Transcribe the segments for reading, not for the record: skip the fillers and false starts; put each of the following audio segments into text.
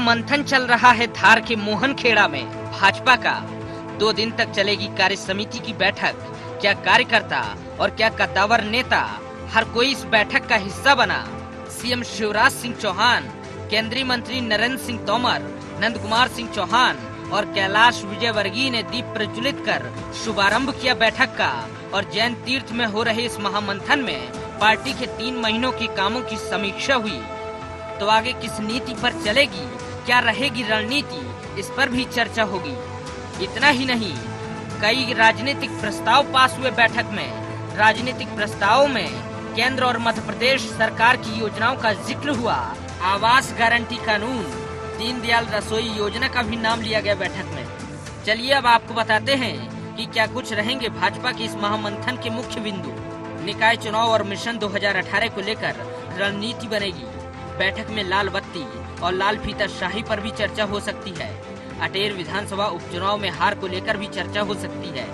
महामंथन चल रहा है धार के मोहनखेड़ा में। भाजपा का 2 दिन तक चलेगी कार्य समिति की बैठक। क्या कार्यकर्ता और क्या कद्दावर नेता, हर कोई इस बैठक का हिस्सा बना। सीएम शिवराज सिंह चौहान, केंद्रीय मंत्री नरेंद्र सिंह तोमर, नंद कुमार सिंह चौहान और कैलाश विजयवर्गीय ने दीप प्रज्वलित कर शुभारंभ किया बैठक का। और जैन तीर्थ में हो रहे इस महामंथन में पार्टी के 3 महीनों के कामों की समीक्षा हुई। तो आगे किस नीति पर चलेगी, क्या रहेगी रणनीति, इस पर भी चर्चा होगी। इतना ही नहीं, कई राजनीतिक प्रस्ताव पास हुए बैठक में। राजनीतिक प्रस्तावों में केंद्र और मध्य प्रदेश सरकार की योजनाओं का जिक्र हुआ। आवास गारंटी कानून, दीनदयाल रसोई योजना का भी नाम लिया गया बैठक में। चलिए अब आपको बताते हैं कि क्या कुछ रहेंगे भाजपा के इस महामंथन के मुख्य बिंदु। निकाय चुनाव और मिशन 2018 को लेकर रणनीति बनेगी। बैठक में लाल बत्ती और लाल फीता शाही पर भी चर्चा हो सकती है। अटेर विधानसभा उपचुनाव में हार को लेकर भी चर्चा हो सकती है।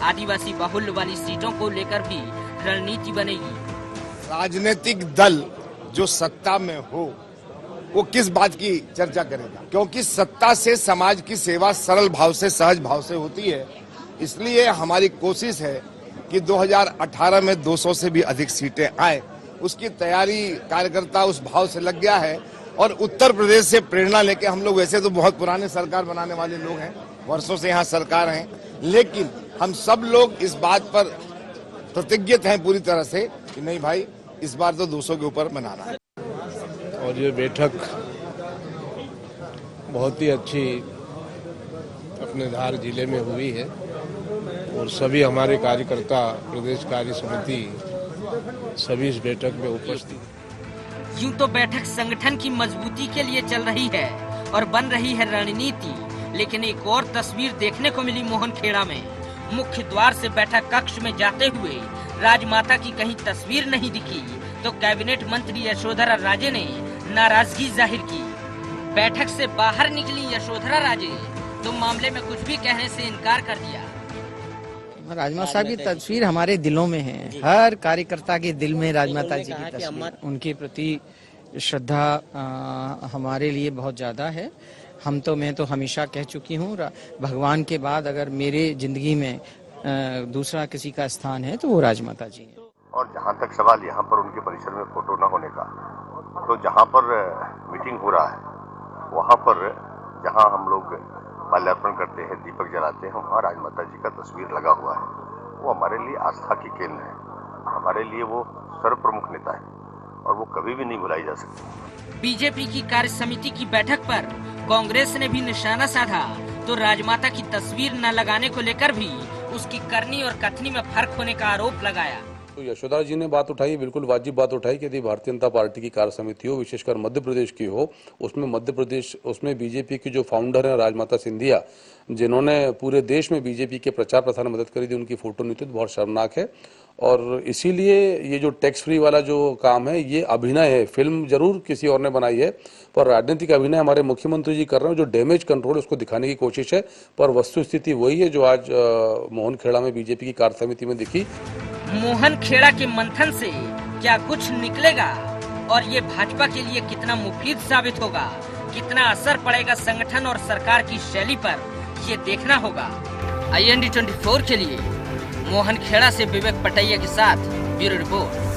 आदिवासी बाहुल्य वाली सीटों को लेकर भी रणनीति बनेगी। राजनीतिक दल जो सत्ता में हो वो किस बात की चर्चा करेगा, क्योंकि सत्ता से समाज की सेवा सरल भाव से, सहज भाव से होती है। इसलिए हमारी कोशिश है कि 2018 में 200 से भी अधिक सीटें आए। उसकी तैयारी कार्यकर्ता उस भाव से लग गया है। और उत्तर प्रदेश से प्रेरणा लेके हम लोग, वैसे तो बहुत पुराने सरकार बनाने वाले लोग हैं, वर्षों से यहाँ सरकार हैं, लेकिन हम सब लोग इस बात पर प्रतिज्ञित हैं पूरी तरह से कि नहीं भाई, इस बार तो 200 के ऊपर बनाना है। और ये बैठक बहुत ही अच्छी अपने धार जिले में हुई है और सभी हमारे कार्यकर्ता, प्रदेश कार्य समिति सभी इस बैठक में उपस्थित। यूं तो बैठक संगठन की मजबूती के लिए चल रही है और बन रही है रणनीति, लेकिन एक और तस्वीर देखने को मिली मोहनखेड़ा में। मुख्य द्वार से बैठक कक्ष में जाते हुए राजमाता की कहीं तस्वीर नहीं दिखी, तो कैबिनेट मंत्री यशोधरा राजे ने नाराजगी जाहिर की। बैठक से बाहर निकली यशोधरा राजे तो मामले में कुछ भी कहने से इनकार कर दिया। राजमाता साहब की तस्वीर हमारे दिलों में है। हर कार्यकर्ता के दिल में राजमाता जी की तस्वीर, उनके प्रति श्रद्धा हमारे लिए बहुत ज्यादा है। मैं तो हमेशा कह चुकी हूँ, भगवान के बाद अगर मेरे जिंदगी में दूसरा किसी का स्थान है तो वो राजमाता जी है। और जहाँ तक सवाल यहाँ पर उनके परिसर में फोटो न होने का, तो जहाँ पर मीटिंग हो रहा है वहाँ पर जहाँ हम लोग माल्यार्पण करते हैं, दीपक जलाते हैं, वहाँ राजमाता जी का तस्वीर लगा हुआ है। वो हमारे लिए आस्था की केंद्र है। हमारे लिए वो सर्वप्रमुख नेता है और वो कभी भी नहीं भुलाई जा सकती। बीजेपी की कार्य समिति की बैठक पर कांग्रेस ने भी निशाना साधा, तो राजमाता की तस्वीर न लगाने को लेकर भी उसकी करनी और कथनी में फर्क होने का आरोप लगाया। तो यशोधरा जी ने बात उठाई, बिल्कुल वाजिब बात उठाई कि यदि भारतीय जनता पार्टी की कार्य समिति हो, विशेषकर मध्य प्रदेश की हो, उसमें बीजेपी की जो फाउंडर है राजमाता सिंधिया, जिन्होंने पूरे देश में बीजेपी के प्रचार प्रसार में मदद करी थी, उनकी फोटो नहीं थी, तो बहुत शर्मनाक है। और इसीलिए ये जो टैक्स फ्री वाला जो काम है, ये अभिनय है। फिल्म जरूर किसी और ने बनाई है, पर राजनीतिक अभिनय हमारे मुख्यमंत्री जी कर रहे हैं। जो डैमेज कंट्रोल उसको दिखाने की कोशिश है, पर वस्तु स्थिति वही है जो आज मोहनखेड़ा में बीजेपी की कार्य समिति में दिखी। मोहनखेड़ा के मंथन से क्या कुछ निकलेगा और ये भाजपा के लिए कितना मुफीद साबित होगा, कितना असर पड़ेगा संगठन और सरकार की शैली पर, ये देखना होगा। IND 24 के लिए मोहनखेड़ा से विवेक पटैया के साथ ब्यूरो रिपोर्ट।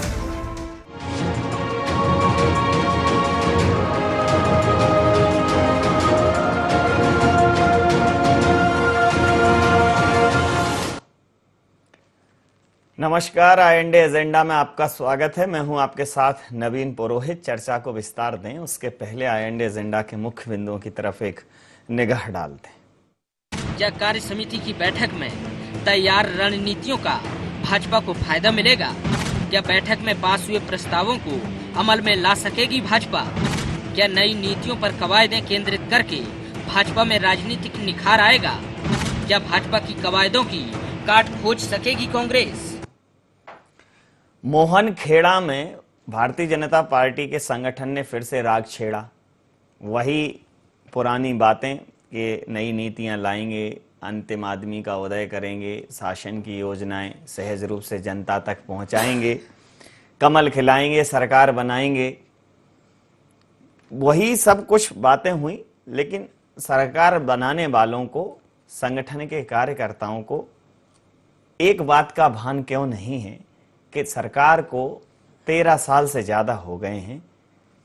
नमस्कार, IND एजेंडा में आपका स्वागत है। मैं हूं आपके साथ नवीन पुरोहित। चर्चा को विस्तार दें उसके पहले IND एजेंडा के मुख्य बिंदुओं की तरफ एक निगाह डाल दें। क्या कार्य समिति की बैठक में तैयार रणनीतियों का भाजपा को फायदा मिलेगा? क्या बैठक में पास हुए प्रस्तावों को अमल में ला सकेगी भाजपा? क्या नई नीतियों पर कवायदें केंद्रित करके भाजपा में राजनीतिक निखार आएगा? क्या भाजपा की कवायदों की काट खोज सकेगी कांग्रेस? मोहनखेड़ा में भारतीय जनता पार्टी के संगठन ने फिर से राग छेड़ा। वही पुरानी बातें कि नई नीतियां लाएंगे, अंतिम आदमी का उदय करेंगे, शासन की योजनाएं सहज रूप से जनता तक पहुंचाएंगे, कमल खिलाएंगे, सरकार बनाएंगे। वही सब कुछ बातें हुई लेकिन सरकार बनाने वालों को, संगठन के कार्यकर्ताओं को एक बात का भान क्यों नहीं है कि सरकार को 13 साल से ज़्यादा हो गए हैं,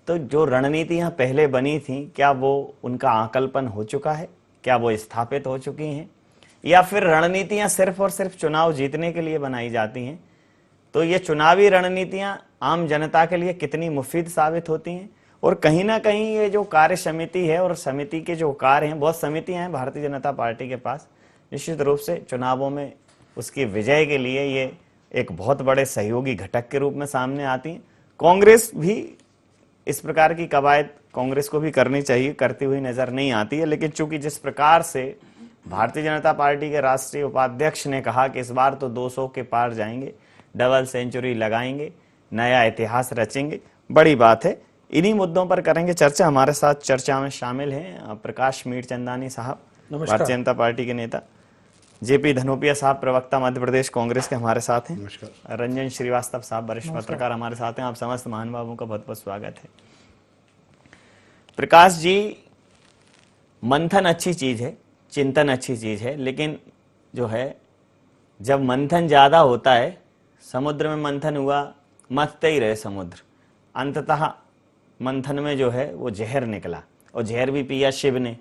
तो जो रणनीतियाँ पहले बनी थीं क्या वो उनका आकलन हो चुका है, क्या वो स्थापित हो चुकी हैं, या फिर रणनीतियाँ सिर्फ और सिर्फ चुनाव जीतने के लिए बनाई जाती हैं। तो ये चुनावी रणनीतियाँ आम जनता के लिए कितनी मुफीद साबित होती हैं, और कहीं ना कहीं ये जो कार्य समिति है और समिति के जो कार्य हैं, बहुत समितियाँ हैं भारतीय जनता पार्टी के पास, निश्चित रूप से चुनावों में उसकी विजय के लिए ये एक बहुत बड़े सहयोगी घटक के रूप में सामने आती हैं। कांग्रेस भी इस प्रकार की कवायद कांग्रेस को भी करनी चाहिए, करती हुई नजर नहीं आती है, लेकिन चूंकि जिस प्रकार से भारतीय जनता पार्टी के राष्ट्रीय उपाध्यक्ष ने कहा कि इस बार तो 200 के पार जाएंगे, डबल सेंचुरी लगाएंगे, नया इतिहास रचेंगे, बड़ी बात है। इन्हीं मुद्दों पर करेंगे चर्चा। हमारे साथ चर्चा में शामिल हैं प्रकाश मीरचंदानी साहब, भारतीय जनता पार्टी के नेता, जेपी धनोपिया साहब, प्रवक्ता मध्य प्रदेश कांग्रेस के हमारे साथ हैं, रंजन श्रीवास्तव साहब, वरिष्ठ पत्रकार हमारे साथ हैं। आप समस्त महानुभावों का बहुत बहुत स्वागत है। प्रकाश जी, मंथन अच्छी चीज है, चिंतन अच्छी चीज है, लेकिन जो है जब मंथन ज्यादा होता है, समुद्र में मंथन हुआ, मथते ही रहे समुद्र, अंततः मंथन में जो है वो जहर निकला, और जहर भी पिया शिव ने।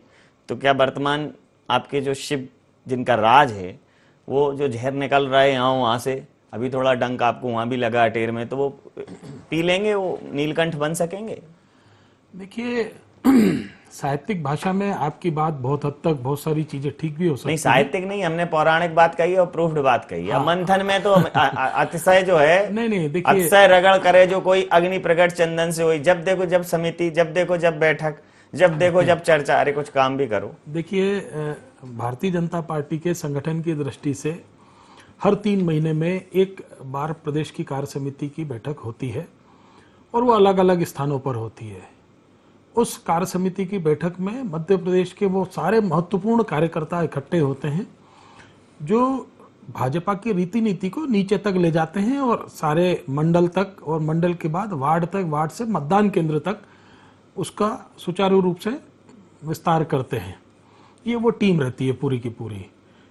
तो क्या वर्तमान आपके जो शिव जिनका राज है, वो जो जहर निकल रहा है यहाँ वहाँ से, अभी थोड़ा डंक आपको वहाँ भी लगा अटेर में, तो वो पी लेंगे, वो नीलकंठ बन सकेंगे? देखिए, साहित्यिक भाषा में आपकी बात बहुत हद तक बहुत सारी चीजें ठीक भी हो सकती है। नहीं, साहित्यिक नहीं, हमने पौराणिक बात कही और प्रूफ्ड बात कही है। मंथन में तो अतिशय जो है, नहीं देखिए, अतिशय रगड़ करे जो कोई अग्नि प्रकट चंदन से हुई, जब देखो जब समिति, जब देखो जब बैठक, जब देखो जब चर्चा, अरे कुछ काम भी करो। देखिए, भारतीय जनता पार्टी के संगठन की दृष्टि से हर 3 महीने में एक बार प्रदेश की कार्य समिति की बैठक होती है, और वो अलग अलग स्थानों पर होती है। उस कार्य समिति की बैठक में मध्य प्रदेश के वो सारे महत्वपूर्ण कार्यकर्ता इकट्ठे होते हैं जो भाजपा की रीति नीति को नीचे तक ले जाते हैं, और सारे मंडल तक, और मंडल के बाद वार्ड तक, वार्ड से मतदान केंद्र तक उसका सुचारू रूप से विस्तार करते हैं। ये वो टीम रहती है पूरी की पूरी।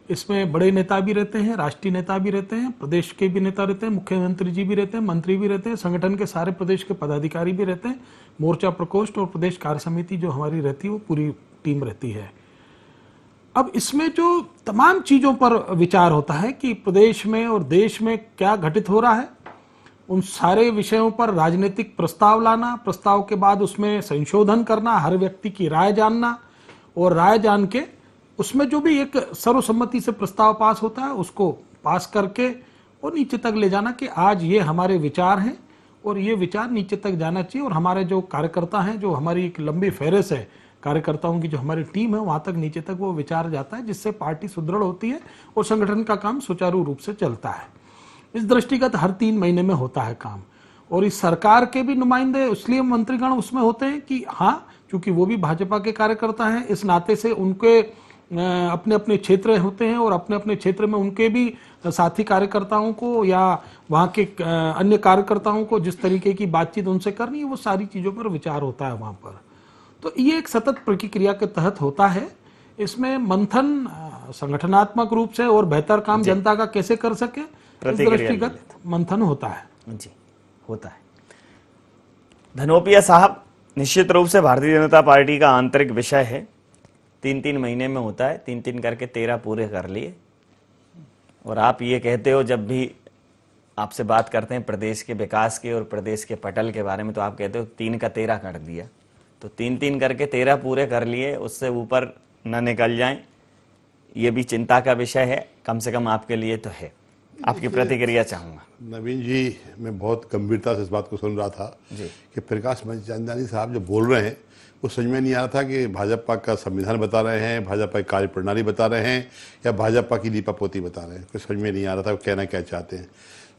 इसमें बड़े नेता भी रहते हैं, राष्ट्रीय नेता भी रहते हैं, प्रदेश के भी नेता रहते हैं, मुख्यमंत्री जी भी रहते हैं, मंत्री भी रहते हैं, संगठन के सारे प्रदेश के पदाधिकारी भी रहते हैं, मोर्चा प्रकोष्ठ और प्रदेश कार्य समिति जो हमारी रहती है वो पूरी टीम रहती है। अब इसमें जो तमाम चीजों पर विचार होता है कि प्रदेश में और देश में क्या घटित हो रहा है, उन सारे विषयों पर राजनीतिक प्रस्ताव लाना, प्रस्ताव के बाद उसमें संशोधन करना, हर व्यक्ति की राय जानना, और राय जान के उसमें जो भी एक सर्वसम्मति से प्रस्ताव पास होता है उसको पास करके और नीचे तक ले जाना कि आज ये हमारे विचार हैं और ये विचार नीचे तक जाना चाहिए। और हमारे जो कार्यकर्ता हैं, जो हमारी एक लंबी फेहरिस्त है कार्यकर्ताओं की, जो हमारी टीम है, वहां तक नीचे तक वो विचार जाता है, जिससे पार्टी सुदृढ़ होती है और संगठन का काम सुचारू रूप से चलता है। इस दृष्टिगत हर 3 महीने में होता है काम। और इस सरकार के भी नुमाइंदे इसलिए मंत्रीगण उसमें होते हैं कि हाँ, चूंकि वो भी भाजपा के कार्यकर्ता हैं, इस नाते से उनके अपने अपने क्षेत्र होते हैं, और अपने अपने क्षेत्र में उनके भी साथी कार्यकर्ताओं को या वहाँ के अन्य कार्यकर्ताओं को जिस तरीके की बातचीत उनसे करनी है, वो सारी चीज़ों पर विचार होता है वहाँ पर। तो ये एक सतत प्रक्रिया के तहत होता है। इसमें मंथन संगठनात्मक रूप से और बेहतर काम जनता का कैसे कर सके, इस दृष्टिगत मंथन होता है। जी, होता है। धनोपिया साहब, निश्चित रूप से भारतीय जनता पार्टी का आंतरिक विषय है, 3-3 महीने में होता है, 3-3 करके 13 पूरे कर लिए। और आप ये कहते हो, जब भी आपसे बात करते हैं प्रदेश के विकास के और प्रदेश के पटल के बारे में, तो आप कहते हो 3 का 13 कर दिया। तो 3-3 करके 13 पूरे कर लिए, उससे ऊपर न निकल जाएं, ये भी चिंता का विषय है, कम से कम आपके लिए तो है। आपकी प्रतिक्रिया चाहूंगा। नवीन जी, मैं बहुत गंभीरता से इस बात को सुन रहा था कि प्रकाश मीरचंदानी साहब जो बोल रहे हैं वो समझ में नहीं आ रहा था कि भाजपा का संविधान बता रहे हैं, भाजपा की कार्यप्रणाली बता रहे हैं, या भाजपा की लीपापोती बता रहे हैं। कुछ समझ में नहीं आ रहा था वो कहना क्या चाहते हैं।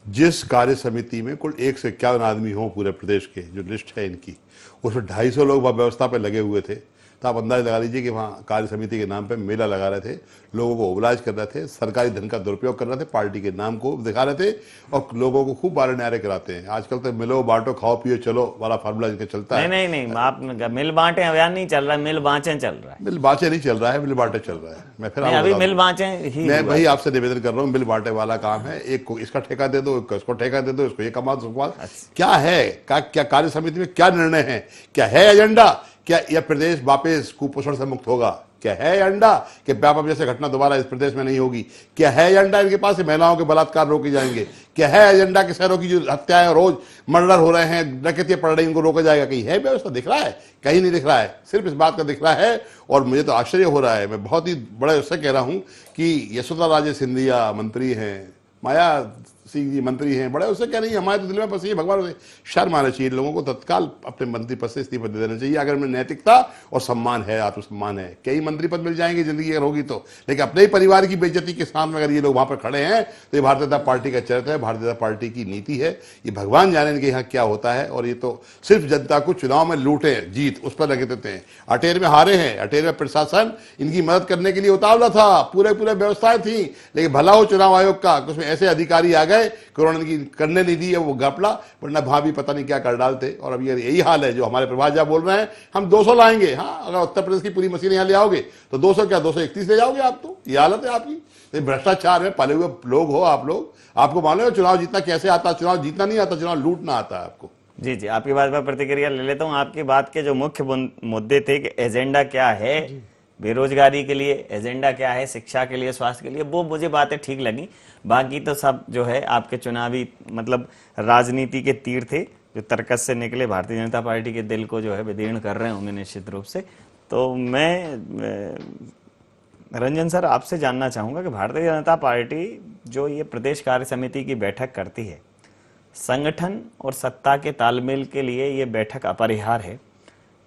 जिस कार्य समिति में कुल 1 से 51 आदमी हों पूरे प्रदेश के, जो लिस्ट है इनकी, उसमें 250 लोग व्यवस्था पर लगे हुए थे, तो आप अंदाज लगा लीजिए कि वहाँ कार्य समिति के नाम पे मेला लगा रहे थे, लोगों को ओबलाइज कर रहे थे, सरकारी धन का दुरुपयोग कर रहे थे, पार्टी के नाम को दिखा रहे थे और लोगों को खूब बारे न्यारे कराते हैं। आजकल तो मिलो बांटो खाओ पियो चलो वाला फार्मूला इनका चलता है। नहीं, आप मिल बांटे अभियान नहीं चल रहा है, मिल बांचे चल रहा है। मिल बांचे नहीं चल रहा है, मिल बांटे चल रहा है। मैं फिर अभी मिल बांचे ही मैं वही आपसे निवेदन कर रहा हूँ, मिल बांटे वाला काम है। एक को इसका ठेका दे दो, एक इसको ठेका दे दो, इसको ये कमा दो। क्या है, क्या कार्य समिति में क्या निर्णय है, क्या है एजेंडा, क्या यह प्रदेश वापस कुपोषण से मुक्त होगा, क्या है एजेंडा कि व्यापक जैसे घटना दोबारा इस प्रदेश में नहीं होगी, क्या है एजेंडा इनके पास महिलाओं के बलात्कार रोके जाएंगे, क्या है एजेंडा कि शहरों की जो हत्याएं रोज मर्डर हो रहे हैं, डकैतियां पड़ रही इनको रोका जाएगा। कहीं है व्यवस्था? दिख रहा है? कहीं नहीं दिख रहा है, सिर्फ इस बात का दिख रहा है। और मुझे तो आश्चर्य हो रहा है, मैं बहुत ही बड़े उससे कह रहा हूं कि यशोदा राजे सिंधिया मंत्री हैं, माया सिंह जी मंत्री हैं, बड़े उससे कह रही है हमारे तो दिल में बस ये भगवान से शर्म आना चाहिए लोगों को, तत्काल अपने मंत्री पद से इस्तीफा दे देना चाहिए अगर में नैतिकता और सम्मान है, आत्मसम्मान है। कई मंत्री पद मिल जाएंगे जिंदगी अगर होगी तो, लेकिन अपने ही परिवार की बेइज्जती के सामने अगर ये लोग वहां पर खड़े हैं तो ये भारतीय जनता पार्टी का चरित्र है, भारतीय जनता पार्टी की नीति है। ये भगवान जाने इनके यहाँ क्या होता है। और ये तो सिर्फ जनता को चुनाव में लूटे जीत उस पर लगे देते हैं। अटेर में हारे हैं, अटेर में प्रशासन इनकी मदद करने के लिए उतावला था, पूरे व्यवस्थाएं थी, लेकिन भला हो चुनाव आयोग का उसमें ऐसे अधिकारी आ गए कोरोना की करने नहीं दी है वो घपला, वरना वहां भी पता नहीं क्या कर डालते। और अब यही हाल है जो हमारे प्रभात जा बोल रहे हैं, हम 200 लाएंगे। हाँ, अगर उत्तर प्रदेश की पूरी मशीन यहाँ ले आओगे तो 200 क्या 231 ले जाओगे आप। तो ये हालत है आपकी। भ्रष्टाचार में पले हुए लोग हो आप लोग, आपको मालूम है चुनाव जीतना कैसे आता? चुनाव जीतना नहीं आता, चुनाव लूटना आता है आपको। जी, आपकी बात पर प्रतिक्रिया ले लेता हूँ। आपकी बात के जो मुख्य मुद्दे थे कि एजेंडा क्या है बेरोजगारी के लिए, एजेंडा क्या है शिक्षा के लिए, स्वास्थ्य के लिए, वो मुझे बातें ठीक लगी। बाकी तो सब जो है आपके चुनावी मतलब राजनीति के तीर थे जो तर्कस से निकले, भारतीय जनता पार्टी के दिल को जो है विदीर्ण कर रहे होंगे निश्चित रूप से। तो मैं रंजन सर आपसे जानना चाहूँगा कि भारतीय जनता पार्टी जो ये प्रदेश कार्य समिति की बैठक करती है, संगठन और सत्ता के तालमेल के लिए ये बैठक अपरिहार्य है,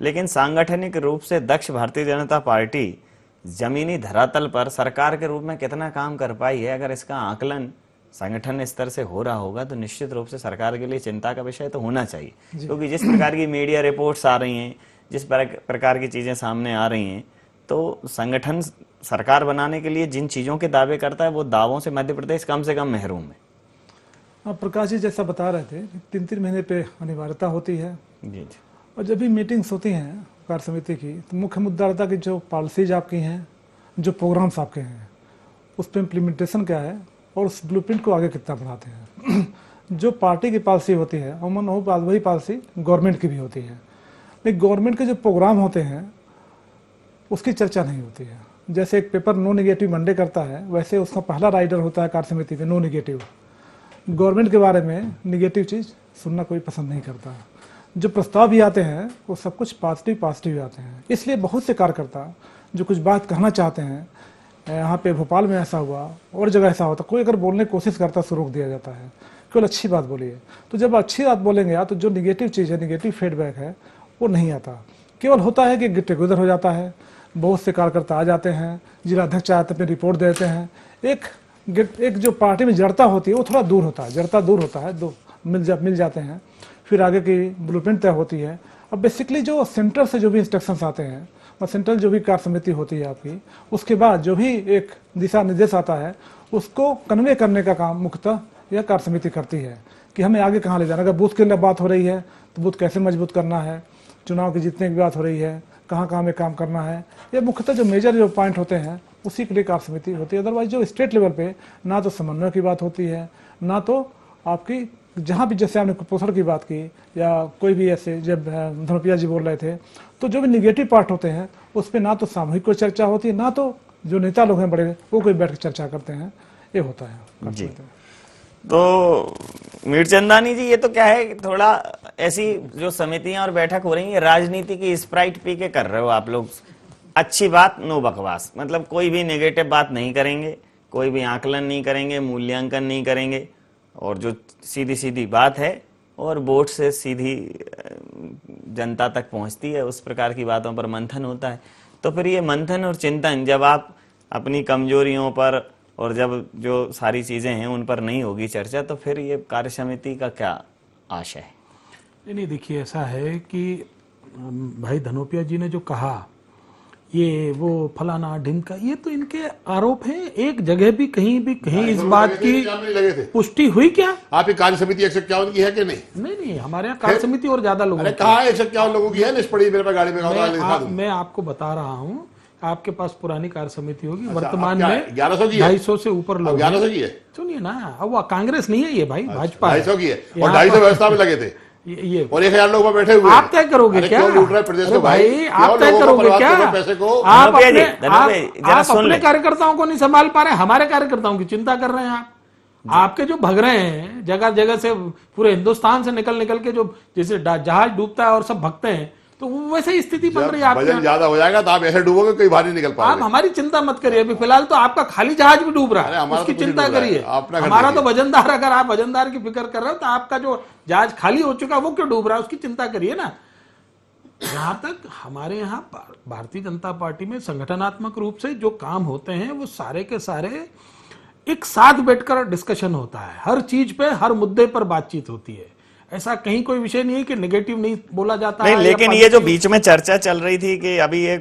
लेकिन सांगठनिक रूप से दक्ष भारतीय जनता पार्टी जमीनी धरातल पर सरकार के रूप में कितना काम कर पाई है? अगर इसका आकलन संगठन स्तर से हो रहा होगा तो निश्चित रूप से सरकार के लिए चिंता का विषय तो होना चाहिए, क्योंकि जिस प्रकार की मीडिया रिपोर्ट्स आ रही हैं, जिस प्रकार की चीजें सामने आ रही हैं, तो संगठन सरकार बनाने के लिए जिन चीजों के दावे करता है वो दावों से मध्य प्रदेश कम से कम महरूम है। प्रकाश जी जैसा बता रहे थे 3-3 महीने पे अनिवार्यता होती है जी। और जब भी मीटिंग्स होती हैं कार्य समिति की तो मुख्य मुद्दा रहता है कि जो पॉलिसीज आपकी हैं, जो प्रोग्राम्स आपके हैं, उस पर इम्प्लीमेंटेशन क्या है और उस ब्लूप्रिंट को आगे कितना बढ़ाते हैं। जो पार्टी की पॉलिसी होती है अमूमन वही पॉलिसी गवर्नमेंट की भी होती है, लेकिन गवर्नमेंट के जो प्रोग्राम होते हैं उसकी चर्चा नहीं होती है। जैसे एक पेपर नो निगेटिव मंडे करता है, वैसे उसका पहला राइडर होता है कार्य समिति में नो निगेटिव। गवर्नमेंट के बारे में निगेटिव चीज़ सुनना कोई पसंद नहीं करता। जो प्रस्ताव भी आते हैं वो सब कुछ पॉजिटिव आते हैं। इसलिए बहुत से कार्यकर्ता जो कुछ बात कहना चाहते हैं, यहाँ पे भोपाल में ऐसा हुआ और जगह ऐसा होता, कोई अगर बोलने की कोशिश करता है तो रोक दिया जाता है, केवल अच्छी बात बोलिए। तो जब अच्छी बात बोलेंगे या तो जो निगेटिव चीज़ है, निगेटिव फीडबैक है, वो नहीं आता। केवल होता है कि गेट टुगेदर हो जाता है, बहुत से कार्यकर्ता आ जाते हैं, जिला अध्यक्ष आते हैं, रिपोर्ट दे देते हैं। एक जो पार्टी में जड़ता होती है वो थोड़ा दूर होता है, जड़ता दूर होता है, दो मिल जाते हैं, फिर आगे की ब्लूप्रिंट तय होती है। अब बेसिकली जो सेंटर से जो भी इंस्ट्रक्शंस आते हैं और सेंट्रल जो भी कार्य समिति होती है आपकी, उसके बाद जो भी एक दिशा निर्देश आता है उसको कन्वे करने का काम मुख्यतः यह कार्य समिति करती है कि हमें आगे कहाँ ले जाना। अगर बूथ के लिए बात हो रही है तो बूथ कैसे मजबूत करना है, चुनाव की जीतने की बात हो रही है, कहाँ कहाँ में काम करना है, ये मुख्यतः जो मेजर जो पॉइंट होते हैं उसी के लिए कार्य समिति होती है। अदरवाइज जो स्टेट लेवल पे ना तो समन्वय की बात होती है, ना तो आपकी जहाँ भी जैसे आपने कुपोषण की बात की या कोई भी ऐसे, जब धनोपिया जी बोल रहे थे, तो जो भी निगेटिव पार्ट होते हैं उस पर ना तो सामूहिक कोई चर्चा होती है, ना तो जो नेता लोग हैं बड़े वो कोई बैठ कर चर्चा करते हैं, ये होता है जी। तो मीरचंदानी जी, ये तो क्या है, थोड़ा ऐसी जो समितियां और बैठक हो रही है राजनीति की स्प्राइट पी के कर रहे हो आप लोग। अच्छी बात नो बकवास, मतलब कोई भी नेगेटिव बात नहीं करेंगे, कोई भी आकलन नहीं करेंगे, मूल्यांकन नहीं करेंगे, और जो सीधी सीधी बात है और वोट से सीधी जनता तक पहुंचती है, उस प्रकार की बातों पर मंथन होता है। तो फिर ये मंथन और चिंतन जब आप अपनी कमजोरियों पर और जब जो सारी चीजें हैं उन पर नहीं होगी चर्चा, तो फिर ये कार्य समिति का क्या आशय है? नहीं, देखिए ऐसा है कि भाई धनोपिया जी ने जो कहा ये वो फलाना ढिमका, ये तो इनके आरोप हैं। एक जगह भी कहीं इस बात की लगे थे पुष्टि हुई क्या? आपकी कार्य समिति 151 की है कि नहीं? नहीं, हमारे यहाँ कार्य समिति और ज्यादा लोगों की। कहा 151 लोगों की है, लिस्ट पड़ी मेरे पास गाड़ी में। मैं आपको बता रहा हूँ, आपके पास पुरानी कार्य समिति होगी। अच्छा, वर्तमान में 1100 की है, 250 से ऊपर लोग 1100 की है। सुनिए ना, अब वो कांग्रेस नहीं है ये भाई, भाजपा 250 की है और 250 व्यवस्था में लगे थे ये और 1000 लोग वहां बैठे हुए आप तय करोगे क्या? क्यों लूट रहे हैं प्रदेश को भाई? आप तय करोगे क्या? पैसे को आप अपने कार्यकर्ताओं को नहीं संभाल पा रहे, हमारे कार्यकर्ताओं की चिंता कर रहे हैं आप। आपके जो भग रहे हैं जगह जगह से, पूरे हिंदुस्तान से निकल के, जो जैसे जहाज डूबता है और सब भगते हैं, तो वैसे ही स्थिति बन रही है। वजन ज्यादा हो जाएगा तो आप ऐसे डूबोगे, कोई बाहर नहीं निकल पाएगा। आप हमारी चिंता मत करिए, अभी फिलहाल तो आपका खाली जहाज भी डूब रहा है, उसकी चिंता करिए। हमारा तो वजनदार, अगर आप वजनदार की फिक्र कर रहे हो तो आपका जो जहाज खाली हो चुका है वो क्यों डूब रहा है, उसकी चिंता करिए ना। जहां तक हमारे यहाँ भारतीय जनता पार्टी में संगठनात्मक रूप से जो काम होते हैं, वो सारे के सारे एक साथ बैठकर डिस्कशन होता है, हर चीज पे, हर मुद्दे पर बातचीत होती है। ऐसा कहीं कोई विषय नहीं है कि नेगेटिव नहीं बोला जाता नहीं, है। लेकिन ये जो बीच में चर्चा चल रही थी कि अभी ये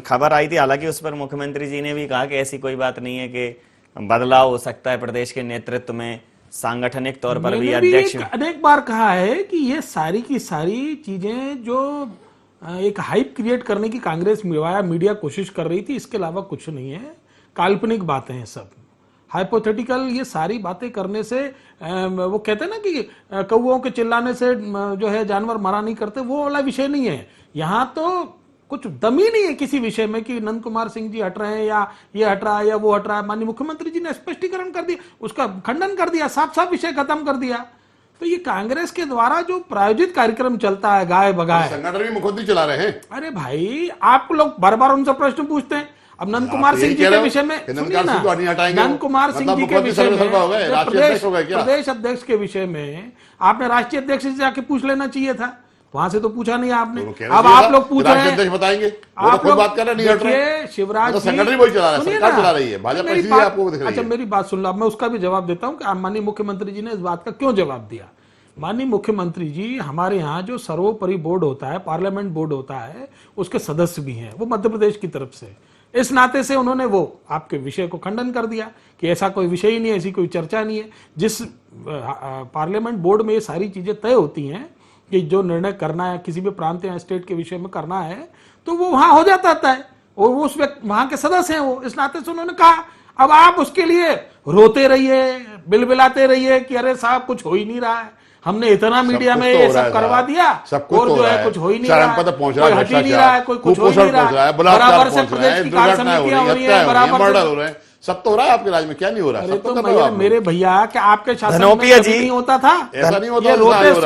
खबर आई थी, हालांकि उस पर मुख्यमंत्री जी ने भी कहा कि ऐसी कोई बात नहीं है कि बदलाव हो सकता है प्रदेश के नेतृत्व में, सांगठनिक तौर पर भी अध्यक्ष। अनेक बार कहा है कि ये सारी की सारी चीजें जो एक हाइप क्रिएट करने की कांग्रेस मीडिया कोशिश कर रही थी, इसके अलावा कुछ नहीं है, काल्पनिक बातें हैं सब, हाइपोथेटिकल। ये सारी बातें करने से वो कहते हैं ना कि कौओं के चिल्लाने से जो है जानवर मरा नहीं करते, वो वाला विषय नहीं है। यहाँ तो कुछ दम ही नहीं है किसी विषय में कि नंद कुमार सिंह जी हट रहे हैं या ये हट रहा है या वो हट रहा है। माननीय मुख्यमंत्री जी ने स्पष्टीकरण कर दिया, उसका खंडन कर दिया, साफ साफ विषय खत्म कर दिया। तो ये कांग्रेस के द्वारा जो प्रायोजित कार्यक्रम चलता है गाय बगाए, संगठन भी मुख्यमंत्री चला रहे हैं। अरे भाई, आप लोग बार बार उनसे प्रश्न पूछते हैं। अब नंद कुमार सिंह जी के विषय में सुनिए ना, नंद कुमार सिंह जी के विषय में प्रदेश अध्यक्ष के विषय में आपने राष्ट्रीय अध्यक्ष से जाके पूछ लेना चाहिए था, वहां से तो पूछा नहीं आपने। अब आप लोग पूछ रहे हैं, बताएंगे आप लोग बात कर रहे हैं। शिवराज संगठन वही चला रहा है, सरकार चला रही है, भाजपा आपको दिख रही है। अच्छा, मेरी बात सुन लो, मैं उसका भी जवाब देता हूँ कि माननीय मुख्यमंत्री जी ने इस बात का क्यों जवाब दिया। माननीय मुख्यमंत्री जी, हमारे यहाँ जो सर्वोपरि बोर्ड होता है, पार्लियामेंट बोर्ड होता है, उसके सदस्य भी हैं, वो मध्य प्रदेश की तरफ से। इस नाते से उन्होंने वो आपके विषय को खंडन कर दिया कि ऐसा कोई विषय ही नहीं है, ऐसी कोई चर्चा नहीं है। जिस पार्लियामेंट बोर्ड में ये सारी चीजें तय होती हैं कि जो निर्णय करना है किसी भी प्रांत या स्टेट के विषय में करना है, तो वो वहां हो जाता है और वो उस वहां के सदस्य हैं वो। इस नाते से उन्होंने कहा, अब आप उसके लिए रोते रहिए, बिलबिलाते रहिए कि अरे साहब कुछ हो ही नहीं रहा है, हमने इतना मीडिया में ये सब करवा दिया और जो है कुछ हो ही नहीं रहा है, कोई हट ही नहीं रहा है, कोई कुछ हो ही नहीं रहा है, बराबर से प्रदेश की कार्य समितियां हो रही है, बराबर हो रहे हैं, सब तो हो रहा है आपके राज्य में, क्या नहीं हो रहा है? तो मेरे भैया, क्या आपके शासन में नहीं होता था? ऐसा नहीं होता,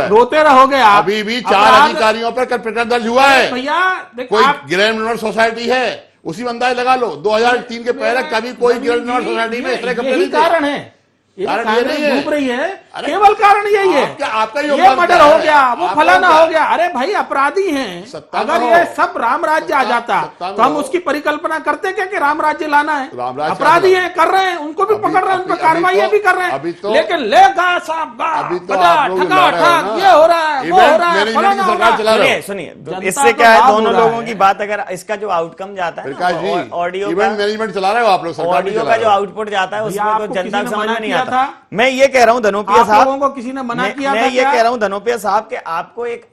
रोते रहोगे आप। अभी भी 4 अधिकारियों पर प्रकरण दर्ज हुआ है भैया। कोई ग्रैंड मेंबर सोसाइटी है, उसी में अंदाज लगा लो 2003 के पहले कभी कोई ग्रैंड मेंबर सोसाइटी में इस तरह का कारण है, कारण ये नहीं है, डूब रही है, केवल कारण यही है। आपका ये मर्डर हो गया, वो फलाना हो गया। अरे भाई, अपराधी हैं। अगर ये सब राम राज्य आ जाता तो हम उसकी परिकल्पना करते क्या कि राम राज्य लाना है? अपराधी हैं, कर रहे हैं, उनको भी पकड़ रहे हैं, उन पर कार्रवाई भी कर रहे हैं, लेकिन ले गा साहब ठगा ये हो रहा है, वो हो रहा है, फलाना हो रहा है। सुनिए, इससे क्या है, दोनों लोगों की बात, अगर इसका जो आउटकम जाता है, ऑडियो मैनेजमेंट चला रहे हो आप लोग, ऑडियो का जो आउटपुट जाता है उसमें तो जनता को समझ में नहीं आता। मैं ये कह रहा हूं धनोपिया साहब, लोगों को किसी ने मना किया मैं ये कह रहा हूं धनोपिया साहब कि आपको एक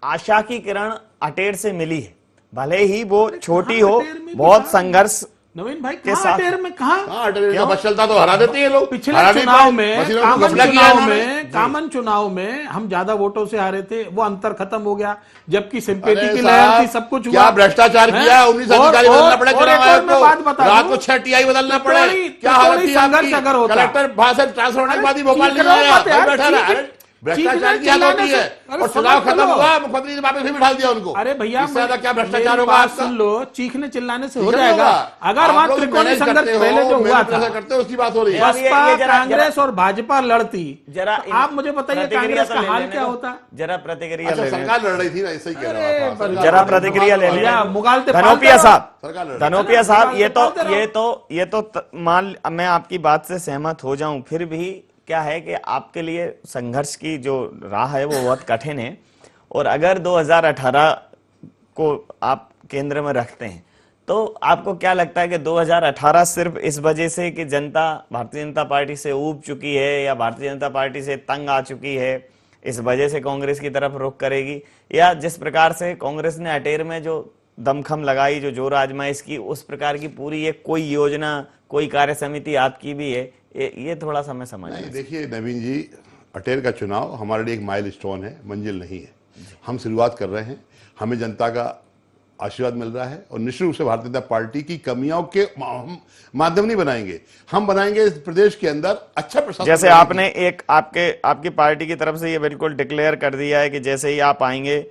आशा की किरण अटेर से मिली है, भले ही वो छोटी हो, बहुत संघर्ष नवीन भाई के साथ में कहां बस चलता तो हरा देते हैं लोग। पिछले चुनाव में कामन चुनाव में हम ज्यादा वोटों से हारे थे, वो अंतर खत्म हो गया, जबकि सिंपैथी की लहर थी, सब कुछ हुआ। क्या भ्रष्टाचार किया, 19 अधिकारी बदलना पड़े चुनाव आयोग को, रात को 6 टीआई बदलना पड़े, क्या हालत थी आपकी? कलेक्टर भाषण ट्रांसफर होने के बाद ही भोपाल नहीं आया, बैठा रहा। भ्रष्टाचार की हालत होती है और चुनाव खत्म हुआ, मुख्यमंत्री ने वापस भी बिठा दिया उनको। अरे भैया, इससे ज्यादा क्या भ्रष्टाचार होगा? सुन लो, चीखने चिल्लाने से हो जाएगा। अगर वहां त्रिकोणीय संघर्ष पहले जो हुआ था, करते उसकी बात हो रही है, बसपा कांग्रेस और भाजपा लड़ती, जरा आप मुझे बताइए कांग्रेस का हाल क्या होता? जरा प्रतिक्रिया, सरकार लड़ रही थी ना, ऐसे ही कह रहा हूं, जरा प्रतिक्रिया ले लें। धनोपिया साहब, ये तो मान, मैं आपकी बात से सहमत हो जाऊं, फिर भी क्या है कि आपके लिए संघर्ष की जो राह है वो बहुत कठिन है, और अगर 2018 को आप केंद्र में रखते हैं तो आपको क्या लगता है कि 2018 सिर्फ इस वजह से कि जनता भारतीय जनता पार्टी से ऊब चुकी है या भारतीय जनता पार्टी से तंग आ चुकी है, इस वजह से कांग्रेस की तरफ रुख करेगी, या जिस प्रकार से कांग्रेस ने अटेर में जो दमखम लगाई, जो जोर आजमाइश की, उस प्रकार की पूरी एक कोई योजना, कोई कार्य समिति आपकी भी है? ये थोड़ा सा मैं समझ नहीं, देखिए नवीन जी, अटेर का चुनाव हमारे लिए एक माइलस्टोन है, मंजिल नहीं है। हम शुरुआत कर रहे हैं, हमें जनता का आशीर्वाद मिल रहा है और निश्चित रूप से भारतीय जनता पार्टी की कमियों के माध्यम नहीं बनाएंगे, हम बनाएंगे इस प्रदेश के अंदर अच्छा प्रशासन। जैसे आपने एक आपकी पार्टी की तरफ से ये बिल्कुल डिक्लेयर कर दिया है कि जैसे ही आप आएंगे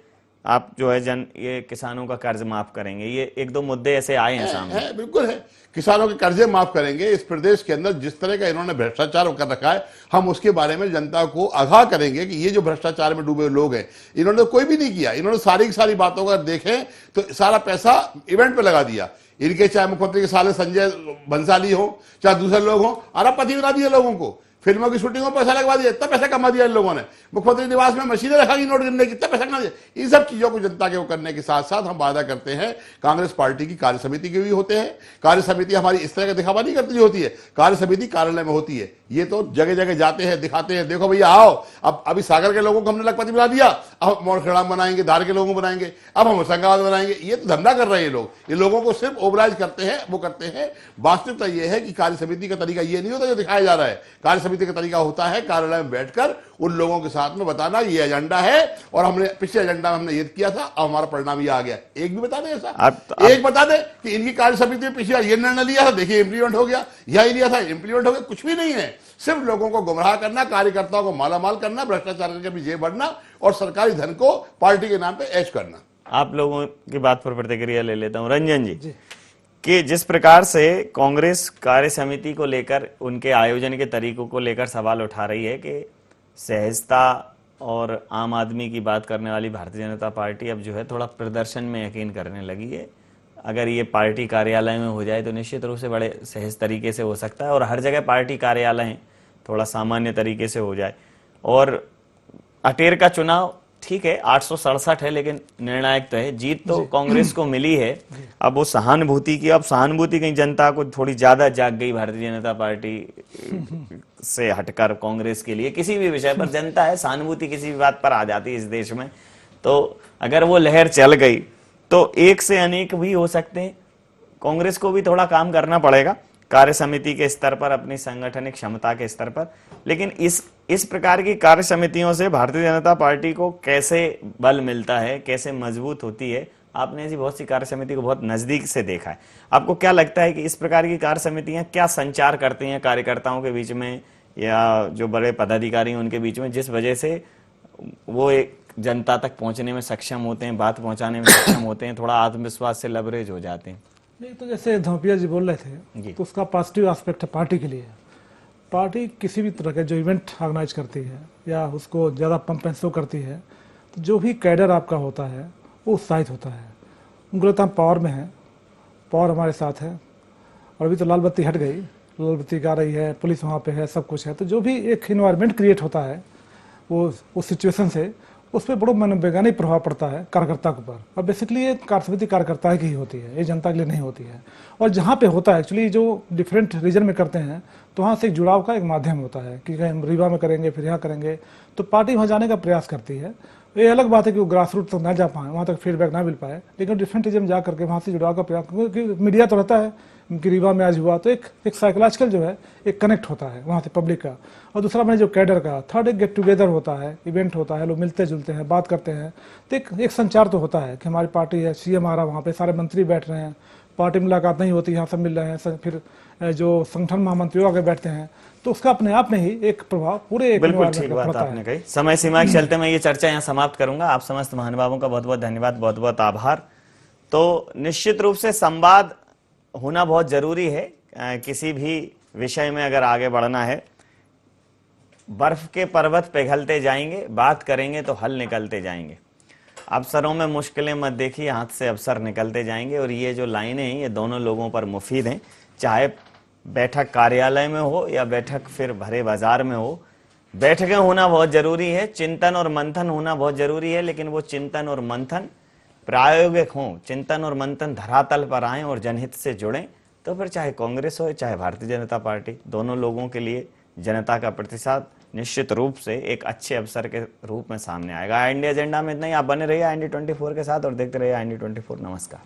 आप जो है ये किसानों का कर्ज माफ करेंगे, ये एक दो मुद्दे ऐसे आए हैं सामने। है, बिल्कुल है, किसानों के कर्जे माफ करेंगे। इस प्रदेश के अंदर जिस तरह का इन्होंने भ्रष्टाचार कर रखा है, हम उसके बारे में जनता को आगाह करेंगे कि ये जो भ्रष्टाचार में डूबे लोग हैं, इन्होंने कोई भी नहीं किया। इन्होंने सारी की सारी बातों का देखें तो सारा पैसा इवेंट पे लगा दिया। इनके चाहे मुख्यमंत्री के साले संजय भंसाली हो, चाहे दूसरे लोग हो, अरबपति बना दिए लोगों को, फिल्मों की शूटिंग में पैसा लगवा दिया, इतना पैसा कमा दिया इन लोगों ने। मुख्यमंत्री निवास में मशीनें रखा गई नोट गिनने की, इतना पैसा कमा दिया। इन सब चीजों को जनता के वो करने के साथ साथ हम वादा करते हैं, कांग्रेस पार्टी की कार्य समिति के भी होते हैं। कार्य समिति हमारी इस तरह का दिखावा नहीं करती होती है, कार्य समिति कार्यालय में होती है। ये तो जगह जगह जाते हैं, दिखाते हैं, देखो भैया आओ। अब अभी सागर के लोगों को हमने लखपति बना दिया, अब मोरखेड़ा बनाएंगे, धार के लोगों को बनाएंगे, अब हम होशंगाबाद बनाएंगे। ये तो धंधा कर रहे हैं लोग, ये लोगों को सिर्फ ओवराइज करते हैं, वो करते हैं। वास्तविकता ये है कि कार्य समिति का तरीका ये नहीं होता जो दिखाया जा रहा है। कार्य समिति का तरीका होता है कार्यालय में बैठकर उन लोगों के साथ में बताना ये एजेंडा है, और हमने पिछले एजेंडा में हमने ये किया था, अब हमारा परिणाम ये आ गया। एक भी बता दें ऐसा, एक बता दें कि इनकी कार्य समिति में पिछले ये निर्णय लिया था, देखिए इंप्लीमेंट हो गया, या लिया था इंप्लीमेंट हो गया। कुछ भी नहीं है, सिर्फ लोगों को गुमराह करना, कार्यकर्ताओं को मालामाल करना, भ्रष्टाचार करके अपनी जेब बढ़ना और सरकारी धन को पार्टी के नाम पे ऐश करना। आप लोगों की बात पर प्रतिक्रिया ले लेता हूं रंजन जी, कि जिस प्रकार से कांग्रेस कार्य समिति को लेकर, उनके आयोजन के तरीकों को लेकर सवाल उठा रही है कि सहजता और आम आदमी की बात करने वाली भारतीय जनता पार्टी अब जो है थोड़ा प्रदर्शन में यकीन करने लगी है। अगर ये पार्टी कार्यालय में हो जाए तो निश्चित रूप से बड़े सहज तरीके से हो सकता है, और हर जगह पार्टी कार्यालय हैं, थोड़ा सामान्य तरीके से हो जाए। और अटेर का चुनाव ठीक है 867 है, लेकिन निर्णायक तो है, जीत तो कांग्रेस को मिली है। अब वो सहानुभूति की, अब सहानुभूति कहीं जनता को थोड़ी ज्यादा जाग गई भारतीय जनता पार्टी से हटकर कांग्रेस के लिए। किसी भी विषय पर जनता है, सहानुभूति किसी भी बात पर आ जाती है इस देश में। तो अगर वो लहर चल गई तो एक से अनेक भी हो सकते हैं। कांग्रेस को भी थोड़ा काम करना पड़ेगा कार्य समिति के स्तर पर, अपनी संगठनिक क्षमता के स्तर पर। लेकिन इस प्रकार की कार्य समितियों से भारतीय जनता पार्टी को कैसे बल मिलता है, कैसे मजबूत होती है? आपने ऐसी बहुत सी कार्य समिति को बहुत नजदीक से देखा है। आपको क्या लगता है कि इस प्रकार की कार्य समितियां क्या संचार करती हैं कार्यकर्ताओं के बीच में या जो बड़े पदाधिकारी हैं उनके बीच में, जिस वजह से वो एक जनता तक पहुंचने में सक्षम होते हैं, बात पहुंचाने में सक्षम होते हैं, थोड़ा आत्मविश्वास से लबरेज हो जाते हैं? नहीं, तो जैसे धोपिया जी बोल रहे थे, तो उसका पॉजिटिव एस्पेक्ट है पार्टी के लिए। पार्टी किसी भी तरह के जो इवेंट ऑर्गेनाइज करती है या उसको ज़्यादा पंप एंड शो करती है, तो जो भी कैडर आपका होता है वो उत्साहित होता है। उनको लगता है हम पावर में हैं, पावर हमारे साथ है। और अभी तो लाल बत्ती हट गई, लाल बत्ती गा रही है, पुलिस वहाँ पे है, सब कुछ है। तो जो भी एक इन्वायरमेंट क्रिएट होता है वो उस सिचुएशन से, उस पर बड़ा मनोवैज्ञानिक प्रभाव पड़ता है कार्यकर्ता के ऊपर। और बेसिकली ये कार्य समिति कार्यकर्ता की ही होती है, ये जनता के लिए नहीं होती है। और जहाँ पे होता है एक्चुअली जो डिफरेंट रीजन में करते हैं, तो वहाँ से एक जुड़ाव का एक माध्यम होता है कि कहीं हम रीवा में करेंगे, फिर यहाँ करेंगे, तो पार्टी वहाँ जाने का प्रयास करती है। ये अलग बात है कि वो ग्रास रूट तक ना जा पाए, वहाँ तक फीडबैक ना मिल पाए, लेकिन डिफरेंट रीजन जा करके वहाँ से जुड़ाव का प्रयास, क्योंकि मीडिया तो रहता है कि रीवा में आज हुआ, तो एक साइकोलॉजिकल जो है एक कनेक्ट होता है वहाँ से पब्लिक का। और दूसरा मैंने जो कैडर का, थर्ड एक गेट टुगेदर होता है, इवेंट होता है, लोग मिलते जुलते हैं, बात करते हैं, तो एक संचार तो होता है कि हमारी पार्टी है, सीएम आ रहा, वहाँ पे सारे मंत्री बैठ रहे हैं, पार्टी मुलाकात नहीं होती, यहाँ सब मिल रहे हैं, फिर जो संगठन महामंत्रियों आगे बैठते हैं, तो उसका अपने आप में ही एक प्रभाव पूरे बिल्कुल ठीक बात आपने कही। समय सीमा के चलते मैं ये चर्चा यहाँ समाप्त करूंगा। आप समस्त महानुभावों का बहुत बहुत धन्यवाद, बहुत बहुत आभार। तो निश्चित रूप से संवाद होना बहुत जरूरी है किसी भी विषय में अगर आगे बढ़ना है। बर्फ के पर्वत पिघलते जाएंगे, बात करेंगे तो हल निकलते जाएंगे। अवसरों में मुश्किलें मत देखिए, हाथ से अवसर निकलते जाएंगे। और ये जो लाइनें हैं ये दोनों लोगों पर मुफीद हैं, चाहे बैठक कार्यालय में हो या बैठक फिर भरे बाजार में हो। बैठकें होना बहुत जरूरी है, चिंतन और मंथन होना बहुत जरूरी है, लेकिन वो चिंतन और मंथन प्रायोगिक हों, चिंतन और मंथन धरातल पर आए और जनहित से जुड़ें, तो फिर चाहे कांग्रेस हो चाहे भारतीय जनता पार्टी, दोनों लोगों के लिए जनता का प्रतिसाद निश्चित रूप से एक अच्छे अवसर के रूप में सामने आएगा। इंडिया एजेंडा में इतना ही। आप बने रहिए IND24 के साथ और देखते रहिए IND24। नमस्कार।